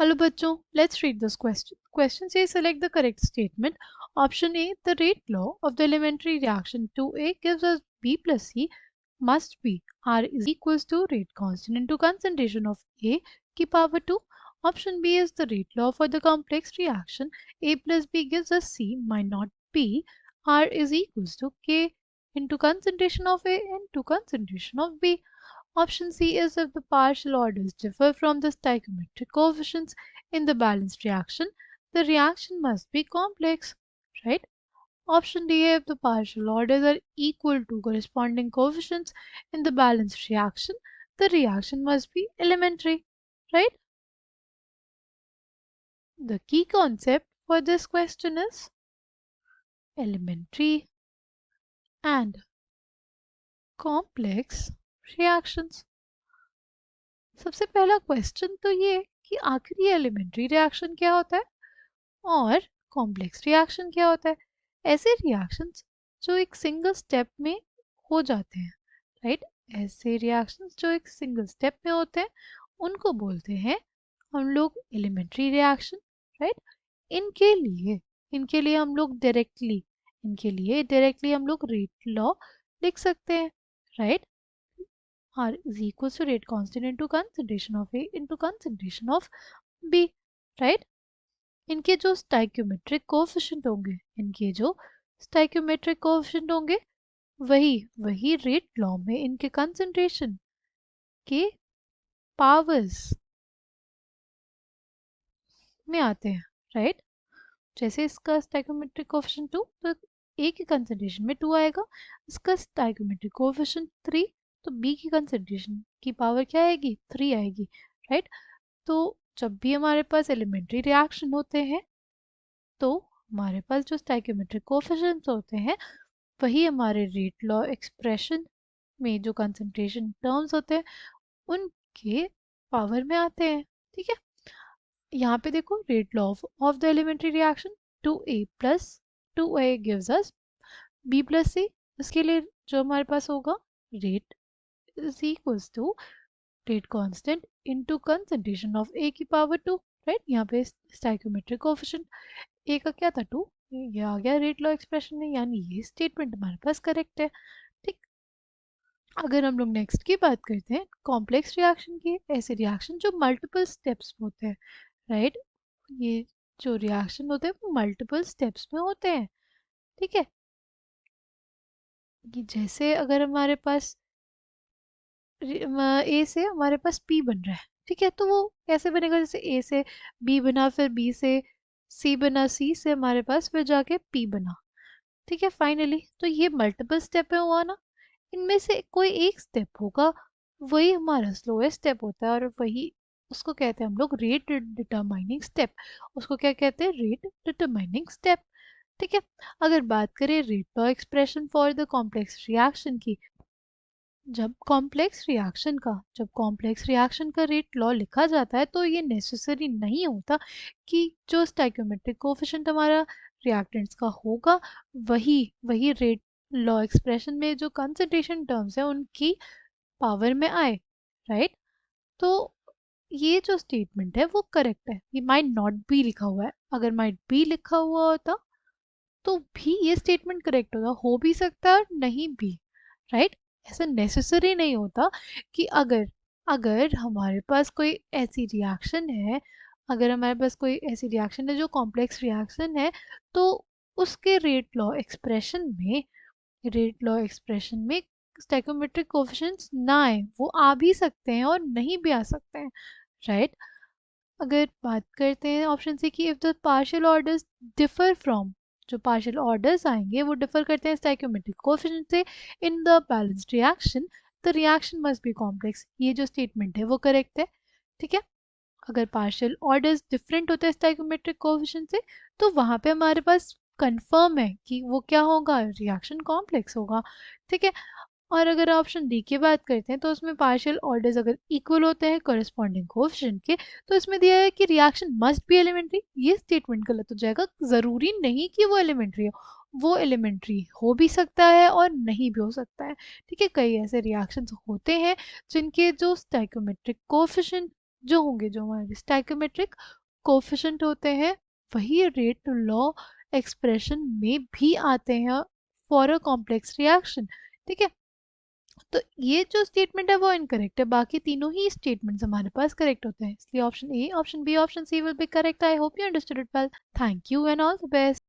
Hello bachcho, let's read this question. Question says select the correct statement. Option A, the rate law of the elementary reaction 2A gives us B plus C must be R is equals to rate constant into concentration of A ki power 2. Option B is the rate law for the complex reaction A plus B gives us C might not B. R is equals to K into concentration of A into concentration of B. Option C is if the partial orders differ from the stoichiometric coefficients in the balanced reaction, the reaction must be complex, right? Option D, if the partial orders are equal to corresponding coefficients in the balanced reaction, the reaction must be elementary, right? The key concept for this question is elementary and complex reactions. सबसे पहला question तो ये कि आखिर ये elementary reaction क्या होता है और कॉम्प्लेक्स रिएक्शन क्या होता है। ऐसे रिएक्शंस जो एक सिंगल स्टेप में हो जाते हैं, राइट? ऐसे रिएक्शंस जो एक सिंगल स्टेप में होते हैं उनको बोलते हैं हम लोग एलिमेंट्री रिएक्शन, राइट? इनके लिए हम लोग डायरेक्टली हम लोग रेट लॉ लिख सकते हैं, right? R is equals to rate constant into concentration of A into concentration of B, right? इनके जो स्टाइक्योमेट्रिक कोएफिशिएंट होंगे वही रेट लॉ में इनके कंसंट्रेशन के पावर्स में आते हैं, राइट? जैसे इसका स्टाइक्योमेट्रिक कोएफिशिएंट 2 तो ए की कंसंट्रेशन में 2 आएगा, इसका स्टाइक्योमेट्रिक कोएफिशिएंट 3 तो बी की कंसंट्रेशन की पावर क्या आएगी 3 आएगी, राइट? तो जब भी हमारे पास एलिमेंट्री रिएक्शन होते हैं तो हमारे पास जो स्टाइक्योमेट्रिक कोएफिशिएंट्स होते हैं वही हमारे रेट लॉ एक्सप्रेशन में जो कंसंट्रेशन टर्म्स होते हैं उनके पावर में आते हैं, ठीक है? यहाँ पे देखो rate law of the elementary reaction 2A plus 2A gives us B plus C. इसके लिए जो हमारे पास होगा rate is equals to rate constant into concentration of A की पावर 2, राइट? यहाँ पे स्टाइक्योमेट्रिक कोएफिशिएंट A का क्या था 2, ये आ गया रेट लॉ एक्सप्रेशन में, यानी ये स्टेटमेंट हमारे पास करेक्ट है, ठीक? अगर हम लोग नेक्स्ट की बात करते हैं कॉम्प्लेक्स रिएक्शन की, ऐसे रिएक्शन जो मल्टीपल स्टेप्स में होते हैं, राइट? ये जो रिएक्शन होते हैं वो मल्टीपल स्टेप्स में होते हैं, ठीक है? कि जैसे अगर हमारे पास ए से हमारे पास पी बन रहा है, ठीक है? तो वो कैसे बनेगा, जैसे ए से बी बना, फिर बी से सी बना, सी से हमारे पास फिर जाके पी बना, ठीक है? फाइनली तो ये मल्टीपल स्टेप में हुआ ना, इनमें से कोई एक स्टेप होगा वही हमारा स्लोएस्ट स्टेप होता है और वही उसको कहते हैं हम लोग रेट डिटरमाइनिंग स्टेप। उसको क्या कहते हैं, रेट डिटरमाइनिंग स्टेप, ठीक है? अगर बात करें rate law expression for the complex reaction की, जब कॉम्प्लेक्स रिएक्शन का रेट लॉ लिखा जाता है तो ये नेसेसरी नहीं होता कि जो स्टाइक्योमेट्रिक कोएफिशिएंट हमारा रिएक्टेंट्स का होगा वही रेट लॉ एक्सप्रेशन में जो कंसंट्रेशन टर्म्स है उनकी पावर में आए, राइट? तो ये जो स्टेटमेंट है वो करेक्ट है। ये माइट नॉट बी लिखा हुआ है, अगर माइट बी लिखा हुआ होता तो भी ये स्टेटमेंट करेक्ट होता, हो भी सकता है और नहीं भी, राइट? ऐसा नेसेसरी नहीं होता कि अगर हमारे पास कोई ऐसी रिएक्शन है, जो कॉम्प्लेक्स रिएक्शन है, तो उसके रेट लॉ एक्सप्रेशन में स्टैकोमेट्रिक कोएफिशिएंट्स ना आए, वो आ भी सकते हैं और नहीं भी आ सकते हैं, राइट? अगर बात करते हैं ऑप्शन सी की, if the partial orders differ from, जो पार्शियल ऑर्डर्स आएंगे वो डिफर करते हैं स्टैकोमेट्रिक कोएफिशिएंट से in the balanced reaction, the reaction must be complex, ये जो स्टेटमेंट है वो करेक्ट है, ठीक है? अगर पार्शियल ऑर्डर्स डिफरेंट होते हैं स्टैकोमेट्रिक कोएफिशिएंट से तो वहाँ पे हमारे पास कंफर्म है कि वो क्या होगा, रिएक्शन कॉम्प्लेक्स होगा, ठीक है? और अगर ऑप्शन डी की बात करते हैं तो उसमें पार्शियल ऑर्डर्स अगर इक्वल होते हैं कॉरेस्पॉन्डिंग कोएफिशिएंट के तो इसमें दिया है कि रिएक्शन मस्ट बी एलिमेंट्री, ये स्टेटमेंट गलत हो जाएगा। ज़रूरी नहीं कि वो एलिमेंट्री हो, वो एलिमेंट्री हो भी सकता है और नहीं भी हो सकता है, ठीक है? कई ऐसे रिएक्शंस होते हैं जिनके जो स्टैइकोमेट्रिक कोएफिशिएंट जो होंगे जो हमारे स्टाइकोमेट्रिक कोफिशिएंट होते हैं वही रेट लॉ एक्सप्रेशन में भी आते हैं फॉर अ कॉम्प्लेक्स रिएक्शन। ठीक है, तो ये जो स्टेटमेंट है वो इनकरेक्ट है, बाकी तीनों ही स्टेटमेंट्स हमारे पास करेक्ट होते हैं, इसलिए option A, option B, option C will be correct. I hope you understood it well. Thank you and all the best.